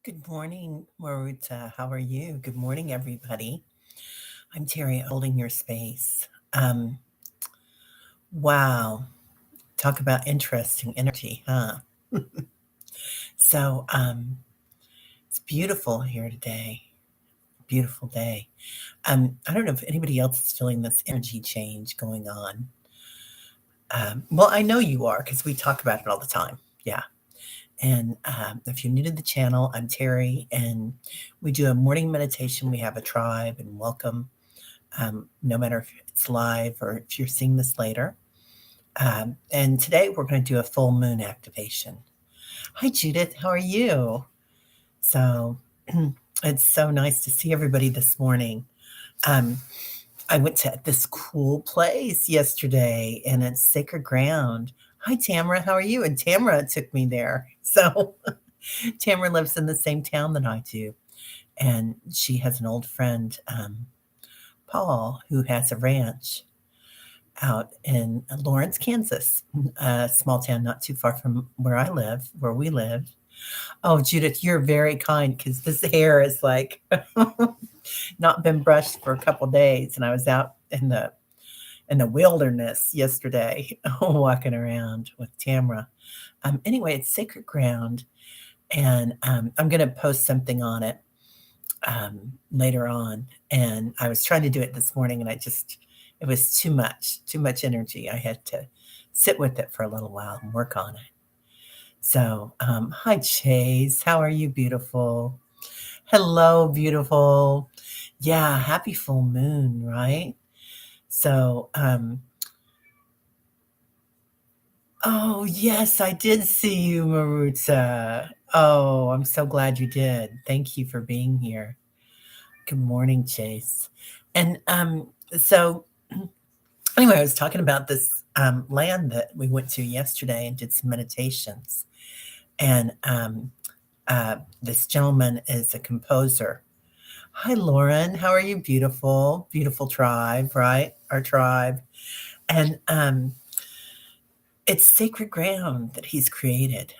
Good morning, Maruta. How are you? Good morning, everybody. I'm Terry, holding your space. Wow, talk about interesting energy, huh? So, it's beautiful here today. Beautiful day. I don't know if anybody else is feeling this energy change going on. Well, I know you are because we talk about it all the time. Yeah. And if you're new to the channel, I'm Terry, and we do a morning meditation. We have a tribe and welcome, no matter if it's live or if you're seeing this later. And today we're going to do a full moon activation. Hi, Judith. How are you? So it's so nice to see everybody this morning. Um, I went to this cool place yesterday, and it's sacred ground. Hi, Tamara. How are you? And Tamara took me there. So Tamara lives in the same town that I do, and she has an old friend, Paul, who has a ranch out in Lawrence, Kansas, a small town not too far from where we live. Oh, Judith, you're very kind because this hair is like not been brushed for a couple days, and I was out in the wilderness yesterday, walking around with Tamara. Anyway, it's sacred ground, and I'm going to post something on it later on. And I was trying to do it this morning, and it was too much energy. I had to sit with it for a little while and work on it. So, hi, Chase. How are you, beautiful? Hello, beautiful. Yeah, happy full moon, right? So, oh, yes, I did see you, Maruta. Oh, I'm so glad you did. Thank you for being here. Good morning, Chase. And so anyway, I was talking about this land that we went to yesterday and did some meditations. And this gentleman is a composer. Hi, Lauren. How are you? Beautiful, beautiful tribe, right? Our tribe. And it's sacred ground that he's created.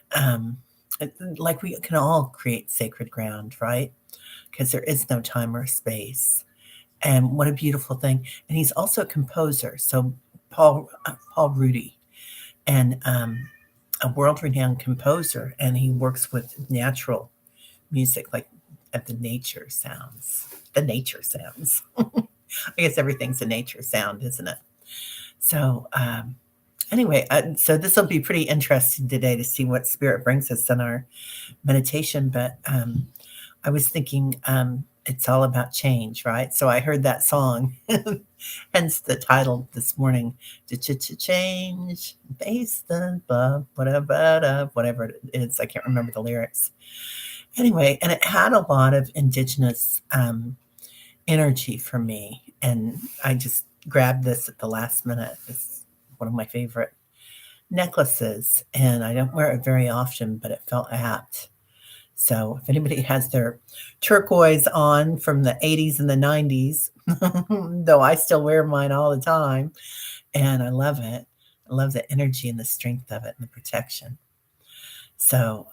Like we can all create sacred ground, right? Because there is no time or space. And what a beautiful thing. And he's also a composer. So Paul Rudy, and a world-renowned composer, and he works with natural music, like at the nature sounds. The nature sounds. I guess everything's a nature sound, isn't it? So anyway, so this will be pretty interesting today to see what spirit brings us in our meditation. But I was thinking it's all about change, right? So I heard that song, hence the title this morning, change, based on blah, whatever it is. I can't remember the lyrics. Anyway, and it had a lot of indigenous energy for me. And I just grabbed this at the last minute. It's one of my favorite necklaces, and I don't wear it very often, but it felt apt. So if anybody has their turquoise on from the 80s and the 90s, though I still wear mine all the time, and I love it. I love the energy and the strength of it and the protection. So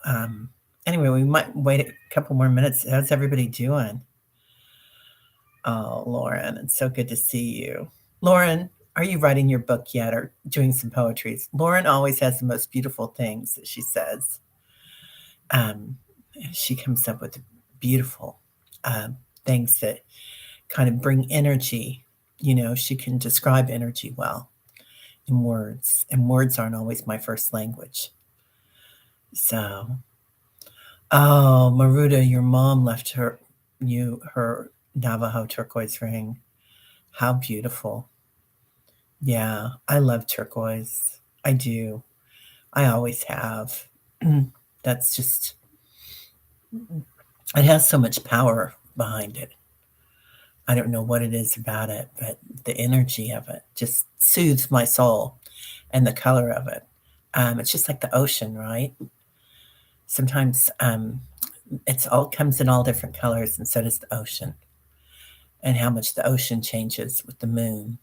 anyway, we might wait a couple more minutes. How's everybody doing? Oh, Lauren, it's so good to see you. Lauren, are you writing your book yet or doing some poetry? Lauren always has the most beautiful things that she says. Um, she comes up with beautiful things that kind of bring energy. You know, she can describe energy well in words, and words aren't always my first language. So, oh, Maruta, your mom left her Navajo turquoise ring. How beautiful. Yeah, I love turquoise. I do. I always have. That's just, it has so much power behind it. I don't know what it is about it, but the energy of it just soothes my soul, and the color of it. It's just like the ocean, right? Sometimes it's all comes in all different colors, and so does the ocean, and how much the ocean changes with the moon.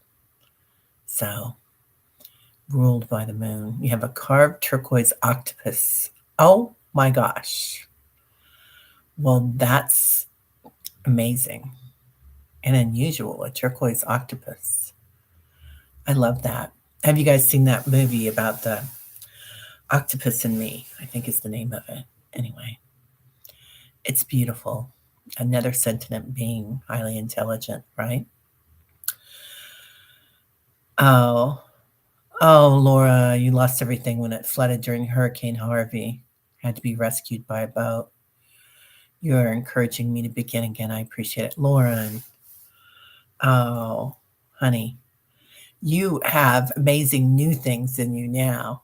So, ruled by the moon. You have a carved turquoise octopus. Oh my gosh. Well, that's amazing and unusual, a turquoise octopus. I love that. Have you guys seen that movie about the Octopus and Me? I think is the name of it. Anyway, it's beautiful. Another sentient being, highly intelligent, right? Oh, oh, Laura, you lost everything when it flooded during Hurricane Harvey. Had to be rescued by a boat. You are encouraging me to begin again. I appreciate it. Lauren, oh, honey, you have amazing new things in you now.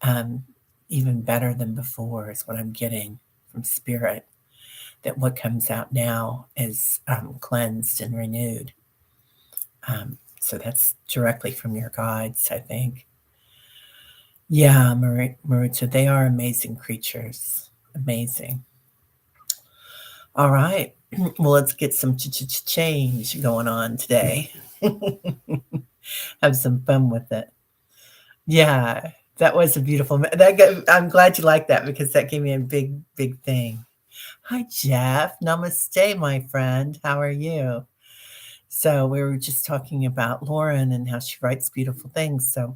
Um, Even better than before is what I'm getting from spirit. That what comes out now is cleansed and renewed. So that's directly from your guides, I think. Yeah, Maritza, they are amazing creatures. Amazing. All right. Well, let's get some change going on today. Have some fun with it. Yeah, that was a beautiful. I'm glad you like that because that gave me a big, big thing. Hi, Jeff. Namaste, my friend. How are you? So we were just talking about Lauren and how she writes beautiful things. So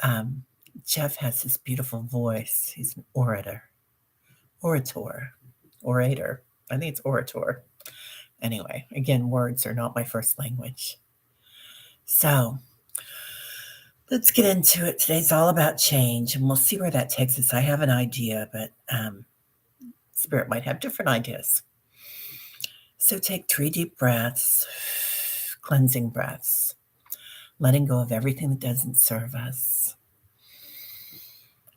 um, Jeff has this beautiful voice. He's an orator. I think it's orator. Anyway, again, words are not my first language. So let's get into it. Today's all about change, and we'll see where that takes us. I have an idea, but Spirit might have different ideas. So take 3 deep breaths, cleansing breaths, letting go of everything that doesn't serve us.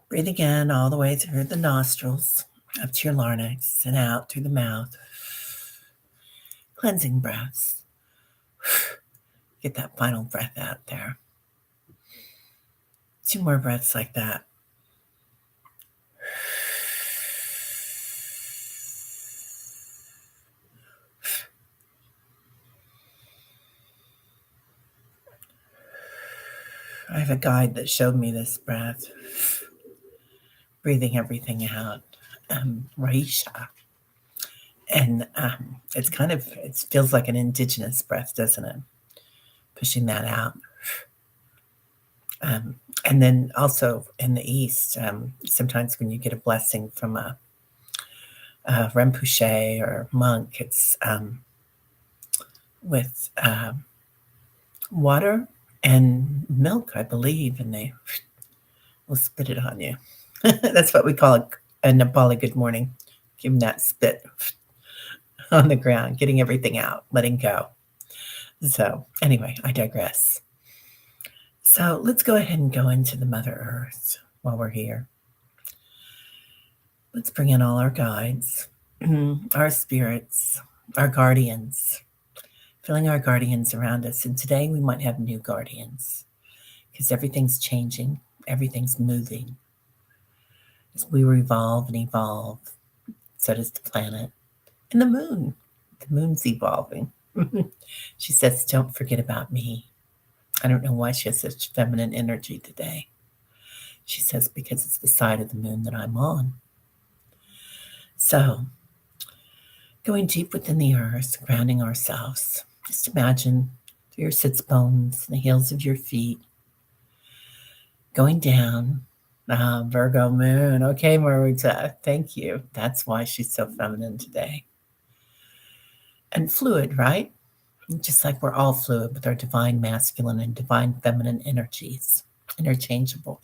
Breathe again all the way through the nostrils, up to your larynx, and out through the mouth. Cleansing breaths. Get that final breath out there. 2 more breaths like that. I have a guide that showed me this breath, breathing everything out, Raisha. And it feels like an indigenous breath, doesn't it? Pushing that out. And then also in the East, sometimes when you get a blessing from a Rinpoche or monk, it's with water and milk, I believe, and they will spit it on you. That's what we call a Nepali good morning. Give them that spit on the ground, getting everything out, letting go. So anyway, I digress. So let's go ahead and go into the Mother Earth while we're here. Let's bring in all our guides, our spirits, our guardians, feeling our guardians around us. And today we might have new guardians because everything's changing, everything's moving. As we revolve and evolve, so does the planet and the moon. The moon's evolving. She says, don't forget about me. I don't know why she has such feminine energy today. She says, because it's the side of the moon that I'm on. So, going deep within the earth, grounding ourselves. Just imagine through your sits bones, the heels of your feet, going down. Virgo moon. Okay, Maruta, thank you. That's why she's so feminine today. And fluid, right? Just like we're all fluid with our divine masculine and divine feminine energies, interchangeable.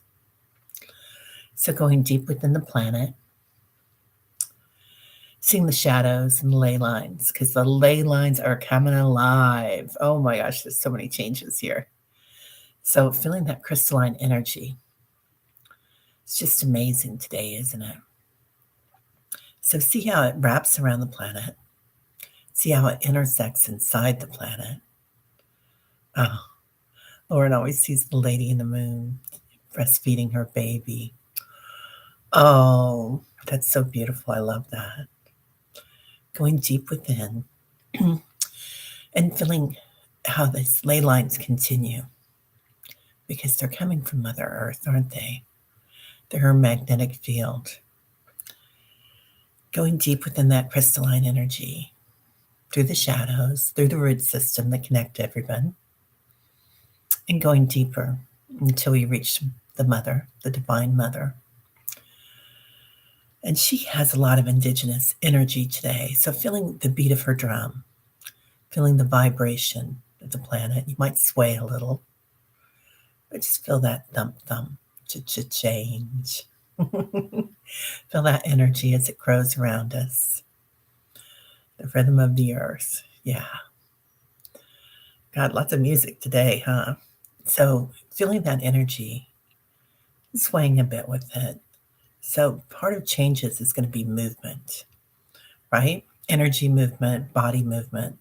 So going deep within the planet, seeing the shadows and the ley lines, because the ley lines are coming alive. Oh my gosh, there's so many changes here. So feeling that crystalline energy. It's just amazing today, isn't it? So see how it wraps around the planet. See how it intersects inside the planet. Oh, Lauren always sees the lady in the moon breastfeeding her baby. Oh, that's so beautiful. I love that. Going deep within and feeling how these ley lines continue because they're coming from Mother Earth, aren't they? They're her magnetic field. Going deep within that crystalline energy, through the shadows, through the root system that connect everyone, and going deeper until we reach the mother, the divine mother. And she has a lot of indigenous energy today. So feeling the beat of her drum, feeling the vibration of the planet. You might sway a little, but just feel that thump thump, change. Feel that energy as it grows around us. The rhythm of the earth. Yeah. God, lots of music today, huh? So feeling that energy, swaying a bit with it. So part of changes is going to be movement, right? Energy movement, body movement.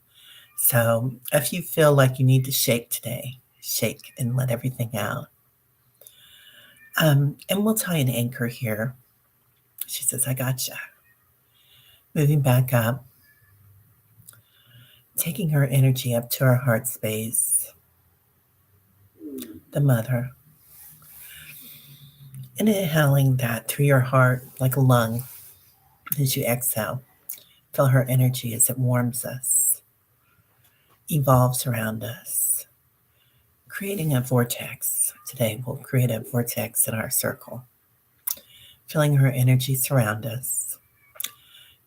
So if you feel like you need to shake today, shake and let everything out. And we'll tie an anchor here. She says, I gotcha. Moving back up, taking her energy up to her heart space, the mother, and inhaling that through your heart like a lung as you exhale. Feel her energy as it warms us, evolves around us, creating a vortex. Today we'll create a vortex in our circle, feeling her energy surround us.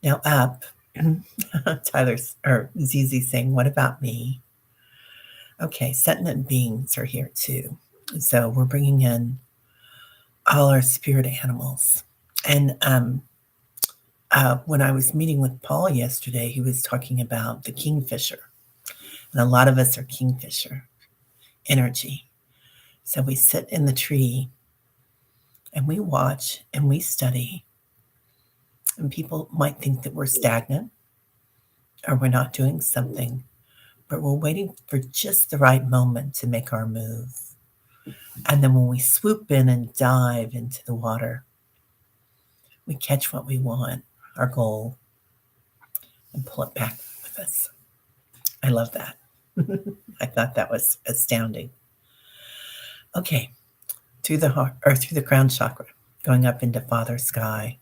Now up, Tyler's or ZZ saying, what about me? Okay, sentient beings are here too. So we're bringing in all our spirit animals. And when I was meeting with Paul yesterday, he was talking about the kingfisher. And a lot of us are kingfisher energy. So we sit in the tree and we watch and we study. And people might think that we're stagnant or we're not doing something, but we're waiting for just the right moment to make our move. And then when we swoop in and dive into the water, we catch what we want, our goal, and pull it back with us. I love that. I thought that was astounding. Okay, through the heart or through the crown chakra, going up into Father Sky,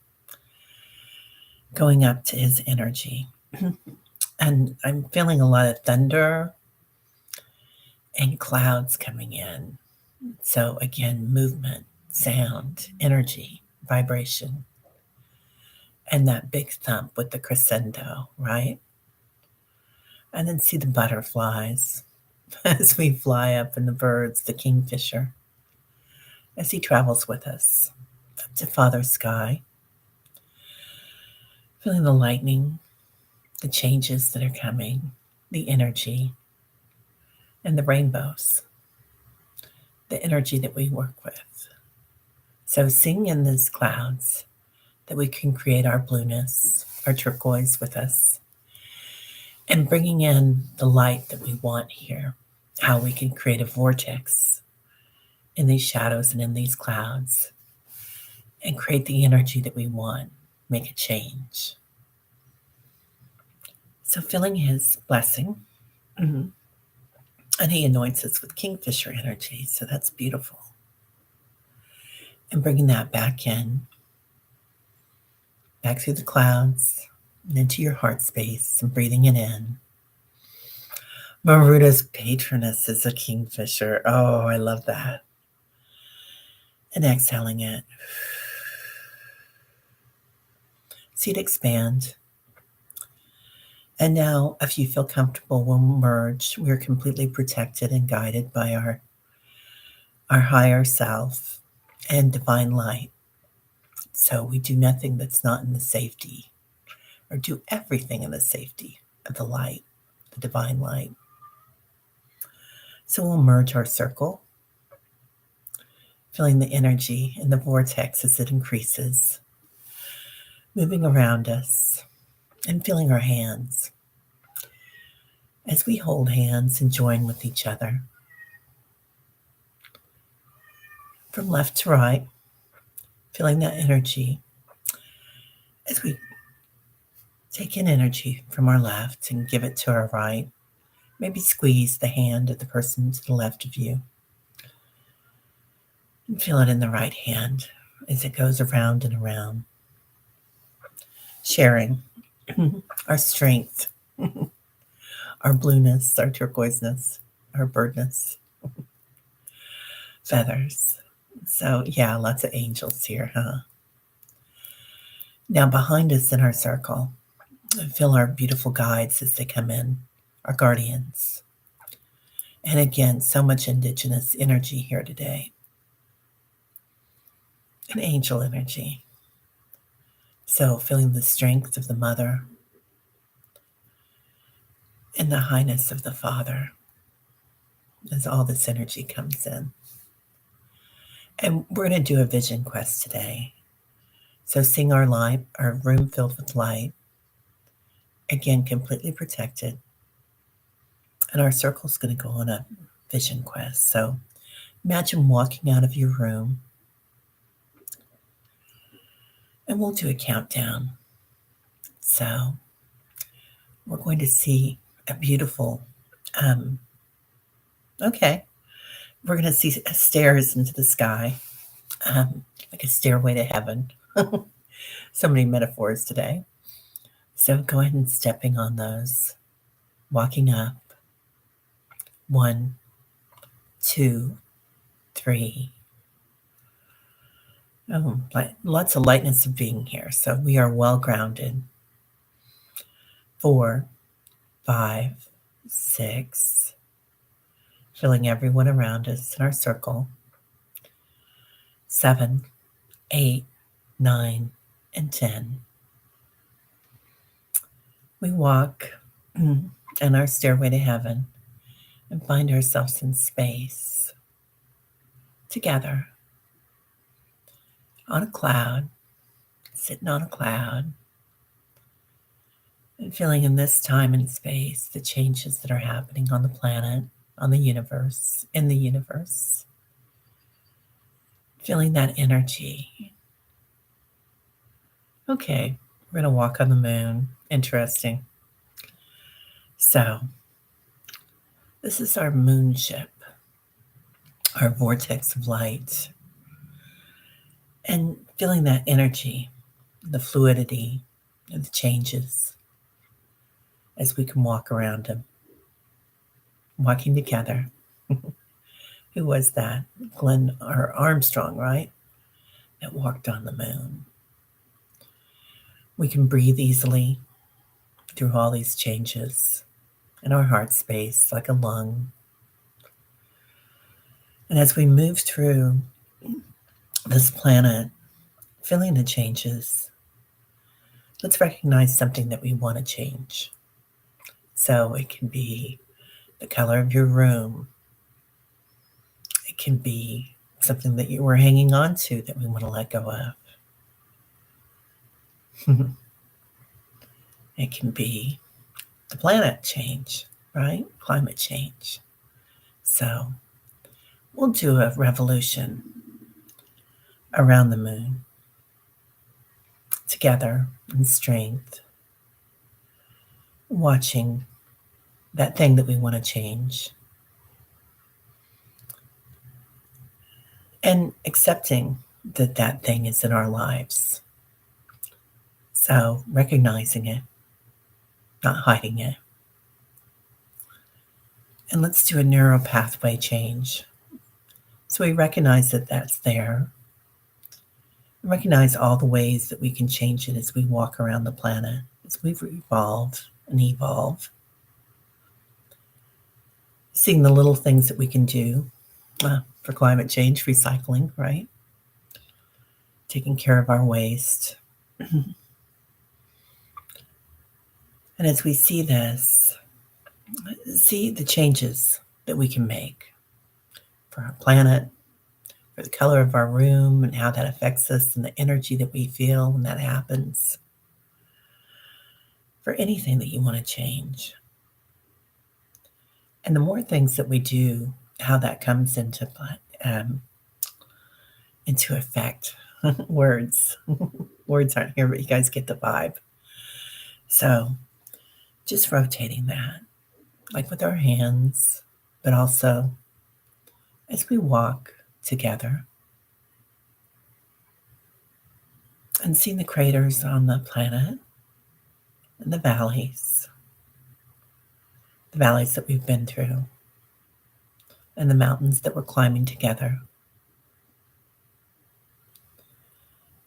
going up to his energy. And I'm feeling a lot of thunder and clouds coming in. So again, movement, sound, energy, vibration, and that big thump with the crescendo, right? And then see the butterflies as we fly up, and the birds, the kingfisher, as he travels with us up to Father Sky. Feeling the lightning, the changes that are coming, the energy, and the rainbows, the energy that we work with. So seeing in these clouds that we can create our blueness, our turquoise with us, and bringing in the light that we want here, how we can create a vortex in these shadows and in these clouds and create the energy that we want, make a change. So feeling his blessing, and he anoints us with kingfisher energy, so that's beautiful. And bringing that back in, back through the clouds, and into your heart space, and breathing it in. Maruta's patroness is a kingfisher. Oh, I love that. And exhaling it. See it expand. And now, if you feel comfortable, we'll merge. We're completely protected and guided by our higher self and divine light. So we do nothing that's not in the safety, or do everything in the safety of the light, the divine light. So we'll merge our circle, feeling the energy in the vortex as it increases, moving around us, and feeling our hands as we hold hands and join with each other. From left to right, feeling that energy as we take in energy from our left and give it to our right. Maybe squeeze the hand of the person to the left of you. And feel it in the right hand as it goes around and around. sharing our strength, our blueness, our turquoiseness, our birdness, feathers. So, yeah, lots of angels here, huh? Now, behind us in our circle, feel our beautiful guides as they come in, our guardians. And again, so much indigenous energy here today, an angel energy. So, feeling the strength of the mother and the highness of the father as all this energy comes in. And we're going to do a vision quest today. So, seeing our light, our room filled with light, again, completely protected. And our circle's going to go on a vision quest. So, imagine walking out of your room, and we'll do a countdown. So, we're going to see a beautiful, okay, we're going to see stairs into the sky, like a stairway to heaven. So many metaphors today. So go ahead and stepping on those, walking up. 1, 2, 3. Oh, lots of lightness of being here. So we are well grounded. 4, 5, 6. Feeling everyone around us in our circle. 7, 8, 9, and 10. We walk in our stairway to heaven and find ourselves in space together on a cloud, sitting on a cloud, and feeling in this time and space the changes that are happening on the planet, on the universe, in the universe. Feeling that energy. Okay, we're going to walk on the moon. Interesting. So, this is our moon ship, our vortex of light. And feeling that energy, the fluidity, and the changes as we can walk around them. Walking together. Who was that? Glenn or Armstrong, right? That walked on the moon. We can breathe easily through all these changes in our heart space, like a lung. And as we move through this planet, feeling the changes, let's recognize something that we want to change. So it can be the color of your room. It can be something that you were hanging on to that we want to let go of. It can be the planet change, right? Climate change. So we'll do a revolution around the moon together in strength, watching that thing that we want to change and accepting that that thing is in our lives. So recognizing it, not hiding it. And let's do a neural pathway change. So we recognize that that's there. Recognize all the ways that we can change it as we walk around the planet, as we evolve and evolve. Seeing the little things that we can do for climate change, recycling, right? Taking care of our waste. And as we see this, see the changes that we can make for our planet, for the color of our room and how that affects us and the energy that we feel when that happens. For anything that you want to change. And the more things that we do, how that comes into effect. Words. Words aren't here, but you guys get the vibe. So just rotating that, like with our hands, but also as we walk together and seeing the craters on the planet and the valleys that we've been through, and the mountains that we're climbing together.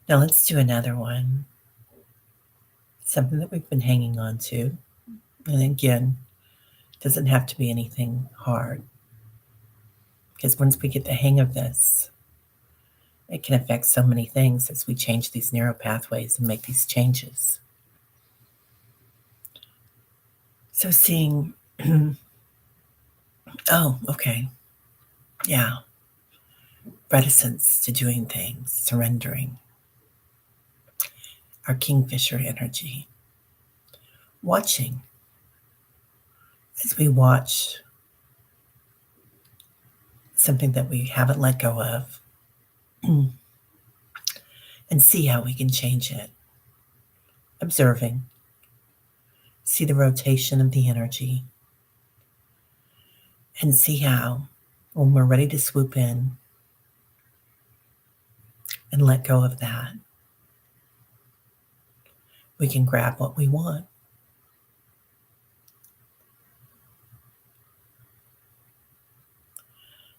Now let's do another one, something that we've been hanging on to. And again, it doesn't have to be anything hard, because once we get the hang of this, it can affect so many things as we change these neural pathways and make these changes. So seeing, oh, okay, yeah, reticence to doing things, surrendering, our kingfisher energy, watching as we watch something that we haven't let go of and see how we can change it. Observing, see the rotation of the energy, and see how, when we're ready to swoop in and let go of that, we can grab what we want.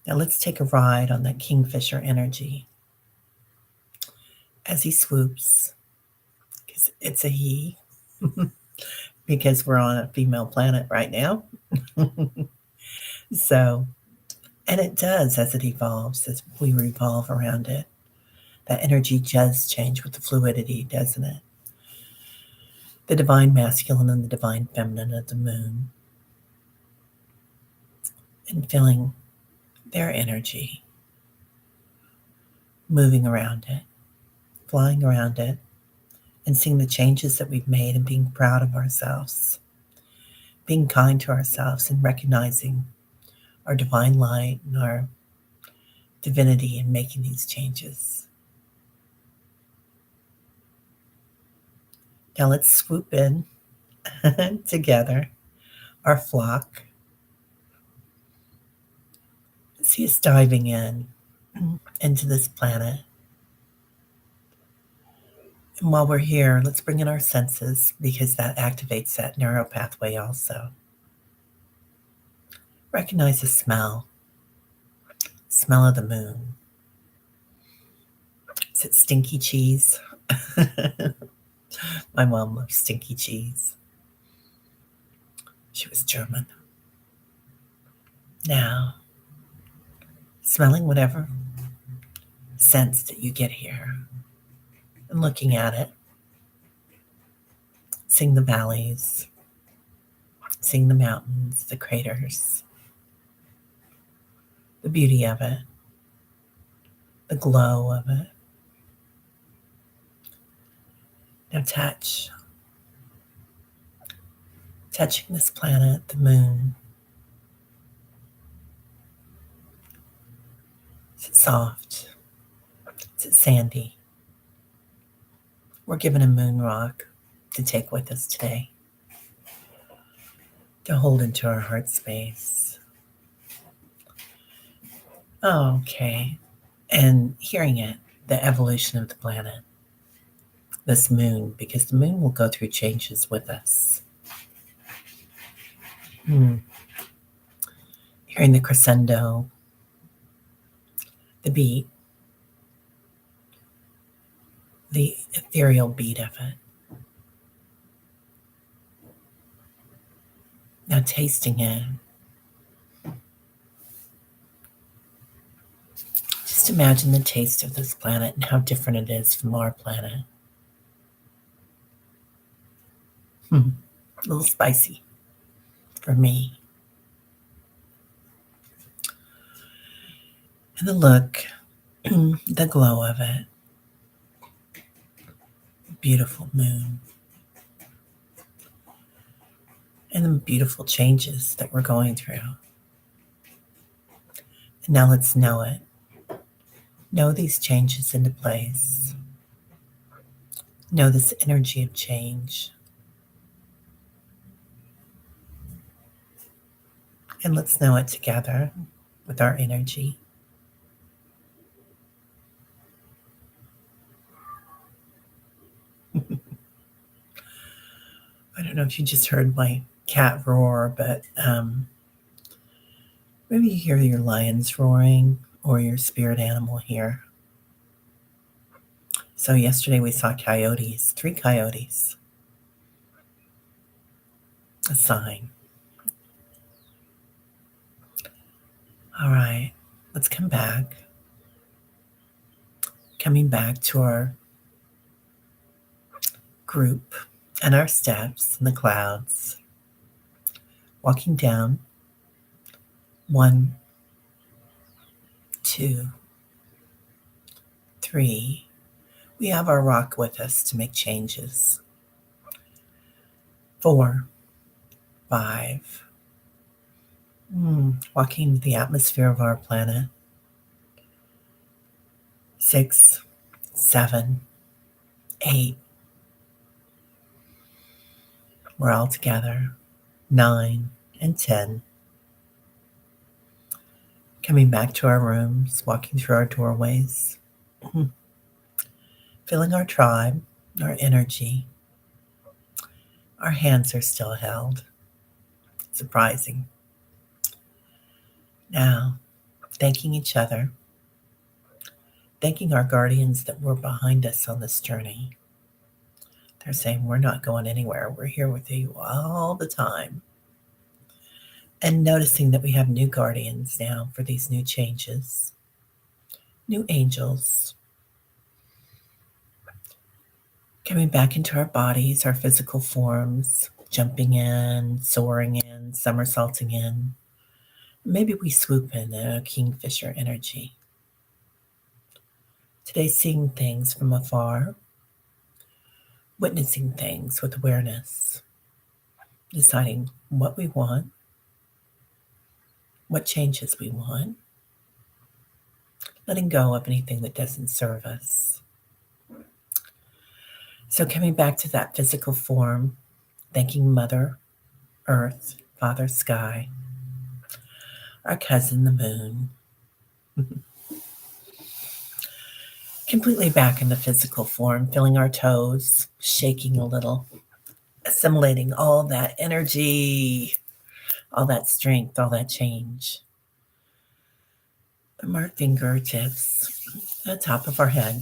Now let's take a ride on that kingfisher energy as he swoops, because it's a he, because we're on a female planet right now. So, and it does as it evolves, as we revolve around it. That energy does change with the fluidity, doesn't it? The divine masculine and the divine feminine of the moon, and feeling their energy moving around it, flying around it, and seeing the changes that we've made and being proud of ourselves, being kind to ourselves and recognizing our divine light and our divinity in making these changes. Now let's swoop in together, our flock. See us diving in into this planet. And while we're here, let's bring in our senses, because that activates that neural pathway also. Recognize the smell of the moon. Is it stinky cheese? My mom loves stinky cheese. She was German. Now, smelling whatever sense that you get here and looking at it, seeing the valleys, seeing the mountains, the craters, the beauty of it, the glow of it. Now touching this planet, the moon. Is it soft? Is it sandy? We're given a moon rock to take with us today, to hold into our heart space. Okay. And hearing it, the evolution of the planet, this moon, because the moon will go through changes with us. Hearing the crescendo, the beat, the ethereal beat of it. Now tasting it. Just imagine the taste of this planet and how different it is from our planet. A little spicy for me. And the look, the glow of it. Beautiful moon. And the beautiful changes that we're going through. And now let's know it. Know these changes into place. Know this energy of change. And let's know it together with our energy. I don't know if you just heard my cat roar, but maybe you hear your lions roaring or your spirit animal here. So yesterday we saw coyotes, 3 coyotes. A sign. All right, let's come back. Coming back to our group and our steps in the clouds. Walking down. 1, 2, 3. We have our rock with us to make changes. 4, 5. Walking the atmosphere of our planet. 6, 7, 8. We're all together. 9 and 10. Coming back to our rooms, walking through our doorways. Feeling our tribe, our energy. Our hands are still held. Surprising. Now, thanking each other. Thanking our guardians that were behind us on this journey. They're saying, we're not going anywhere. We're here with you all the time. And noticing that we have new guardians now for these new changes. New angels. Coming back into our bodies, our physical forms, jumping in, soaring in, somersaulting in. Maybe we swoop in a kingfisher energy. Today, seeing things from afar, witnessing things with awareness, deciding what we want, what changes we want, letting go of anything that doesn't serve us. So coming back to that physical form, thanking Mother Earth, Father Sky, our cousin the moon. Completely back in the physical form, feeling our toes, shaking a little, assimilating all that energy, all that strength, all that change. From our fingertips, the top of our head.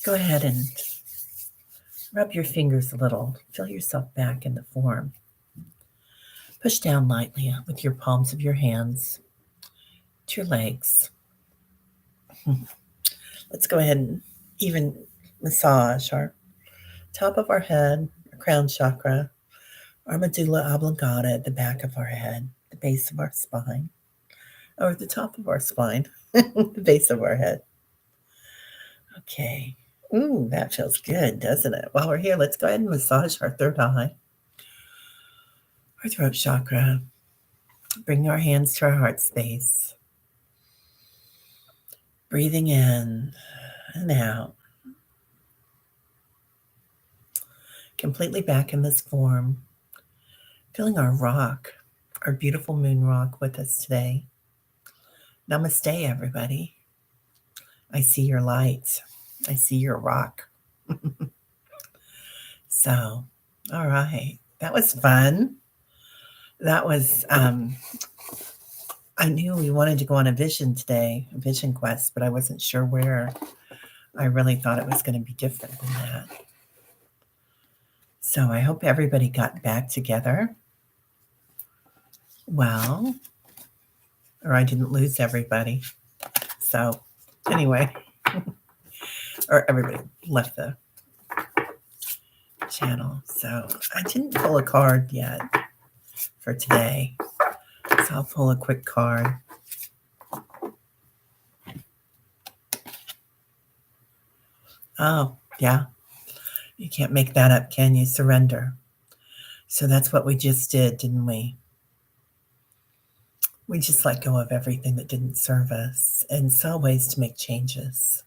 Go ahead and rub your fingers a little. Feel yourself back in the form. Push down lightly with your palms of your hands to your legs. Let's go ahead and even massage our top of our head, our crown chakra, our medulla oblongata at the back of our head, the base of our spine, or the top of our spine, the base of our head. Okay. Ooh, that feels good, doesn't it? While we're here, let's go ahead and massage our third eye, our throat chakra. Bring our hands to our heart space. Breathing in and out. Completely back in this form. Feeling our rock, our beautiful moon rock with us today. Namaste, everybody. I see your light. I see your rock. So, all right. That was fun. That was, I knew we wanted to go on a vision today, a vision quest, but I wasn't sure where. I really thought it was going to be different than that. So I hope everybody got back together. Well, or I didn't lose everybody. So anyway, or everybody left the channel. So I didn't pull a card yet for today. So I'll pull a quick card. Oh, yeah. You can't make that up, can you? Surrender. So that's what we just did, didn't we? We just let go of everything that didn't serve us and saw ways to make changes.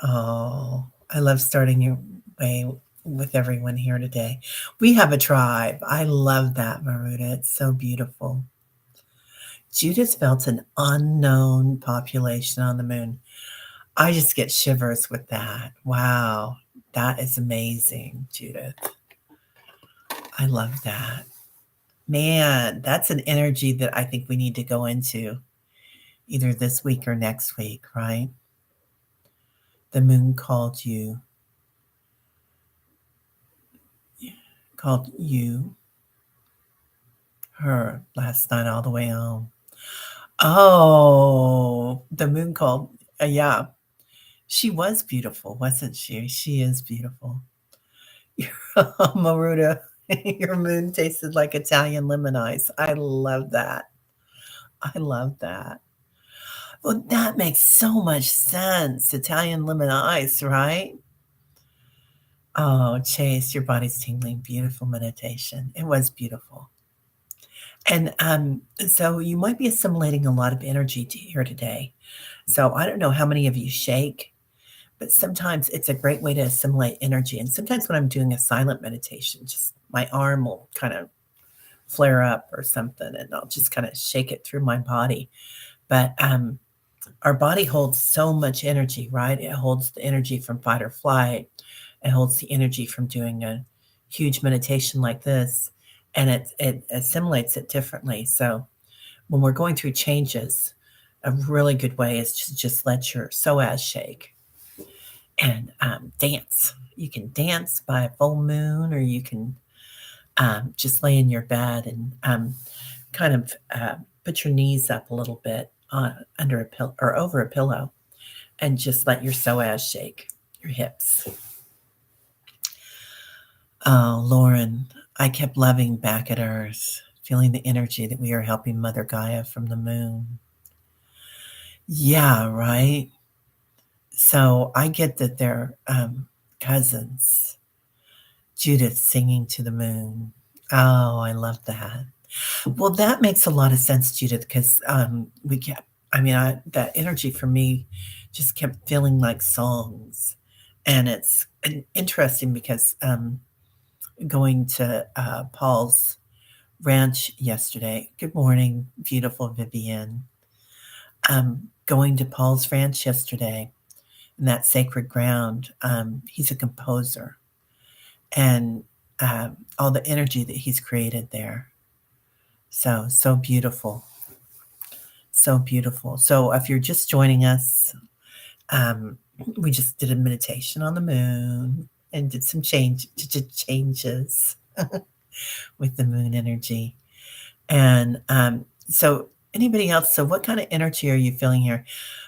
Oh, I love starting your way with everyone here today. We have a tribe. I love that, Maruta. It's so beautiful. Judith felt an unknown population on the moon. I just get shivers with that. Wow. That is amazing, Judith. I love that. Man, that's an energy that I think we need to go into either this week or next week, right? The moon called you, her last night all the way home. Oh, the moon called, yeah. She was beautiful, wasn't she? She is beautiful. Maruta, your moon tasted like Italian lemon ice. I love that. I love that. Well, that makes so much sense. Italian lemon ice, right? Oh, Chase, your body's tingling. Beautiful meditation. It was beautiful. And so you might be assimilating a lot of energy here today. So I don't know how many of you shake, but sometimes it's a great way to assimilate energy. And sometimes when I'm doing a silent meditation, just my arm will kind of flare up or something, and I'll just kind of shake it through my body. But our body holds so much energy, right? It holds the energy from fight or flight. It holds the energy from doing a huge meditation like this, and it assimilates it differently. So when we're going through changes, a really good way is to just let your psoas shake and dance. You can dance by a full moon, or you can just lay in your bed and kind of put your knees up a little bit under a pillow or over a pillow, and just let your psoas shake, your hips. Oh, Lauren, I kept loving Back at Earth, feeling the energy that we are helping Mother Gaia from the moon. Yeah, right. So I get that they're cousins. Judith singing to the moon. Oh, I love that. Well, that makes a lot of sense, Judith, because we kept, that energy for me just kept feeling like songs. And it's interesting because going to Paul's ranch yesterday. Good morning, beautiful Vivian. Going to Paul's ranch yesterday in that sacred ground. He's a composer, and all the energy that he's created there. So beautiful. So beautiful. So if you're just joining us, we just did a meditation on the moon and did some changes with the moon energy. And so anybody else, so what kind of energy are you feeling here?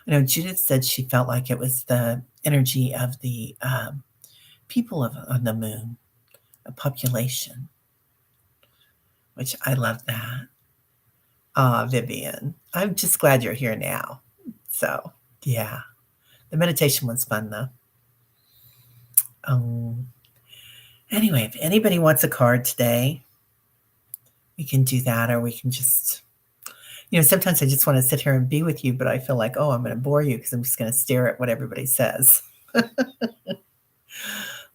I know Judith said she felt like it was the energy of the people on the moon, a population, which I love that. Vivian, I'm just glad you're here now. So, yeah, the meditation was fun though. Anyway, if anybody wants a card today, we can do that, or we can just, sometimes I just want to sit here and be with you, but I feel like, oh, I'm going to bore you because I'm just going to stare at what everybody says.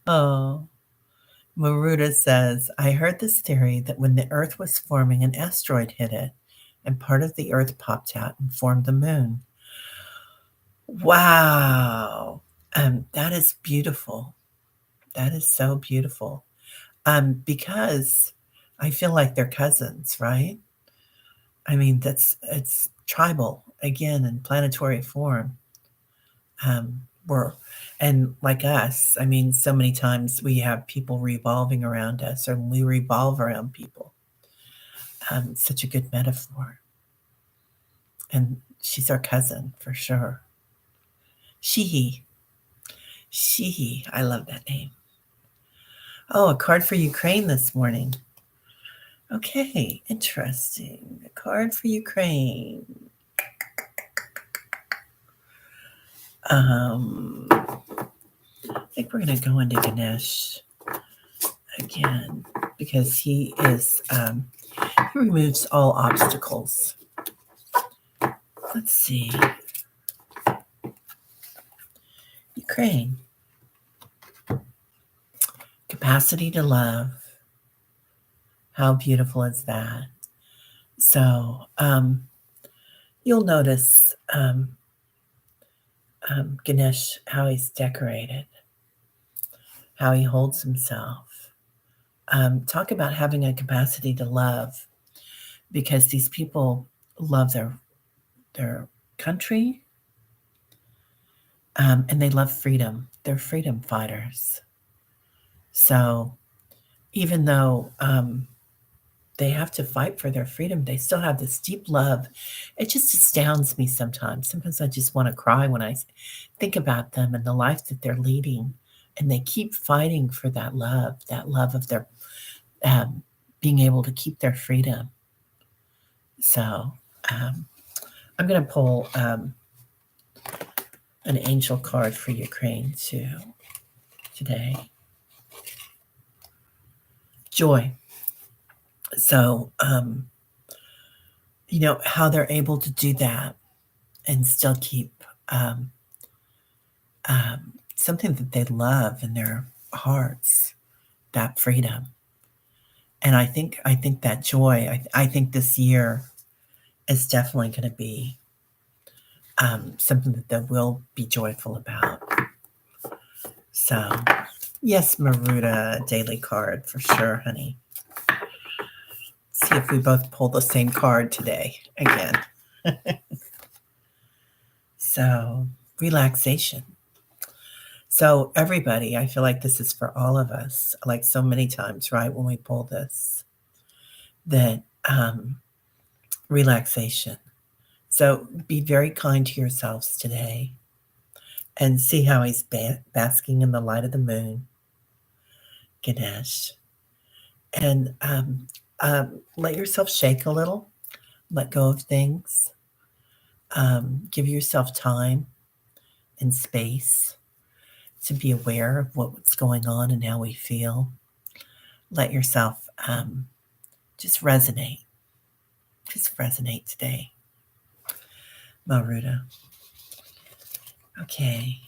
Oh, Maruta says, I heard this theory that when the Earth was forming, an asteroid hit it, and part of the Earth popped out and formed the moon. Wow. That is beautiful. That is so beautiful. Because I feel like they're cousins, right? I mean, it's tribal again in planetary form. And like us, I mean, so many times we have people revolving around us, or we revolve around people. Such a good metaphor. And she's our cousin for sure. Shihi. Shihi. I love that name. Oh, a card for Ukraine this morning. Okay, interesting. A card for Ukraine. I think we're going to go into Ganesh again because he is, he removes all obstacles. Let's see. Ukraine. Capacity to love. How beautiful is that? So you'll notice Ganesh, how he's decorated. how he holds himself. Talk about having a capacity to love, because these people love their country, and they love freedom. They're freedom fighters. So even though they have to fight for their freedom, they still have this deep love. It just astounds me sometimes. Sometimes I just want to cry when I think about them and the life that they're leading. And they keep fighting for that love of their being able to keep their freedom. So I'm going to pull an angel card for Ukraine too today. Joy. So, how they're able to do that and still keep something that they love in their hearts, that freedom. And I think that joy, I think this year is definitely going to be something that they will be joyful about. So, yes, Maruta, daily card for sure, honey. See if we both pull the same card today again. So, relaxation. So, everybody, I feel like this is for all of us, like so many times, right? When we pull this, that relaxation. So, be very kind to yourselves today and see how he's basking in the light of the moon, Ganesh. And let yourself shake a little, let go of things, give yourself time and space to be aware of what's going on and how we feel. Let yourself just resonate. Just resonate today. Maruta. Okay.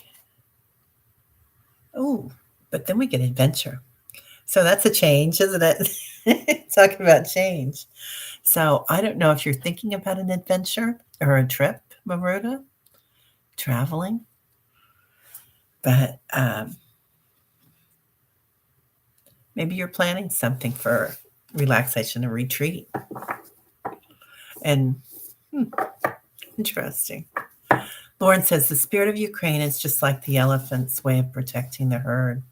Oh, but then we get adventure. So that's a change, isn't it? Talking about change. So I don't know if you're thinking about an adventure or a trip, Maruta, traveling, but maybe you're planning something for relaxation, a retreat. And interesting. Lauren says the spirit of Ukraine is just like the elephant's way of protecting the herd.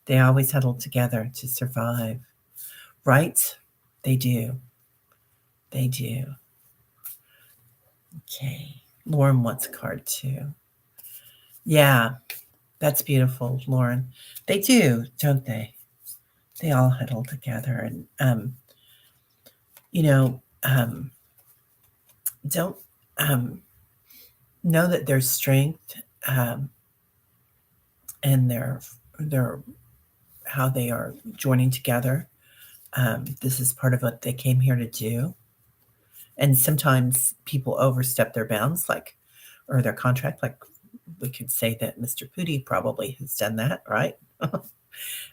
They always huddle together to survive. Right? They do. They do. Okay. Lauren wants a card too. Yeah, that's beautiful, Lauren. They do, don't they? They all huddle together. And, don't know that there's strength and their how they are joining together. This is part of what they came here to do. And sometimes people overstep their bounds, or their contract. Like we could say that Mr. Pooty probably has done that, right?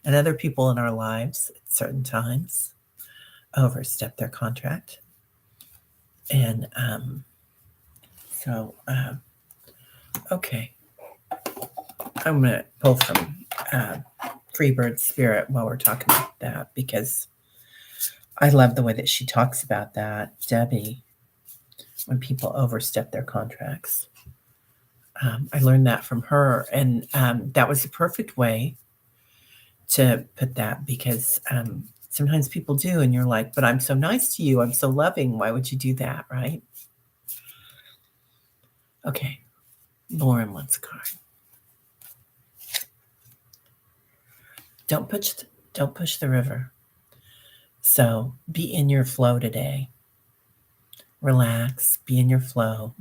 And other people in our lives at certain times overstep their contract. And okay. I'm going to pull from Freebird Spirit while we're talking about that, because I love the way that she talks about that, Debbie, when people overstep their contracts. I learned that from her, and that was the perfect way to put that, because sometimes people do, and you're like, but I'm so nice to you, I'm so loving, why would you do that, right? Okay, Lauren wants a card. Don't push the river. So be in your flow today. Relax, be in your flow.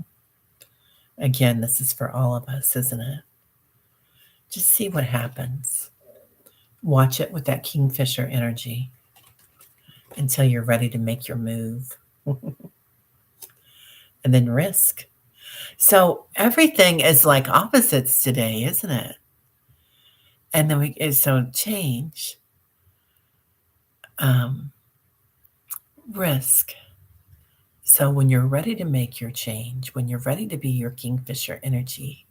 Again, this is for all of us, isn't it? Just see what happens. Watch it with that kingfisher energy until you're ready to make your move. And then risk. So everything is like opposites today, isn't it? And then so change. Risk. So when you're ready to make your change, when you're ready to be your kingfisher energy,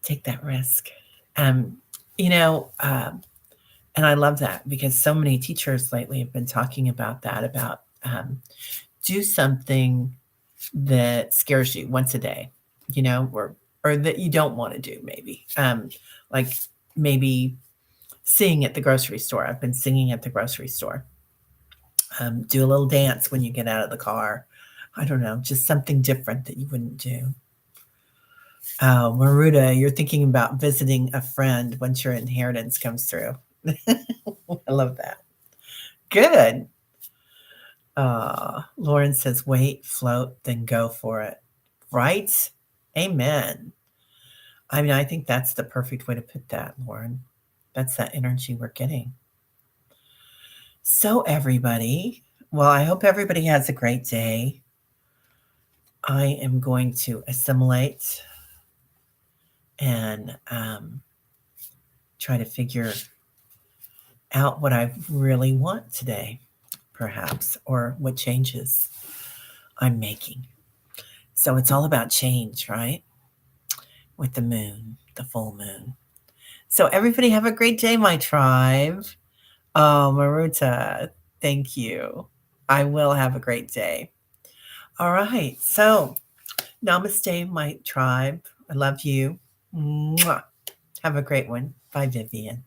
take that risk. You know, and I love that because so many teachers lately have been talking about that, about do something that scares you once a day, or that you don't want to do, maybe. Like maybe sing at the grocery store. I've been singing at the grocery store. Do a little dance when you get out of the car. I don't know, just something different that you wouldn't do. Maruda, you're thinking about visiting a friend once your inheritance comes through. I love that. Good. Lauren says, wait, float, then go for it. Right? Amen. I mean, I think that's the perfect way to put that, Lauren. That's that energy we're getting. So, everybody, well, I hope everybody has a great day. I am going to assimilate and try to figure out what I really want today, perhaps, or what changes I'm making. So it's all about change, right? With the moon, the full moon. So everybody have a great day, my tribe. Oh, Maruta, thank you. I will have a great day. All right. So namaste, my tribe. I love you. Mwah. Have a great one. Bye, Vivian.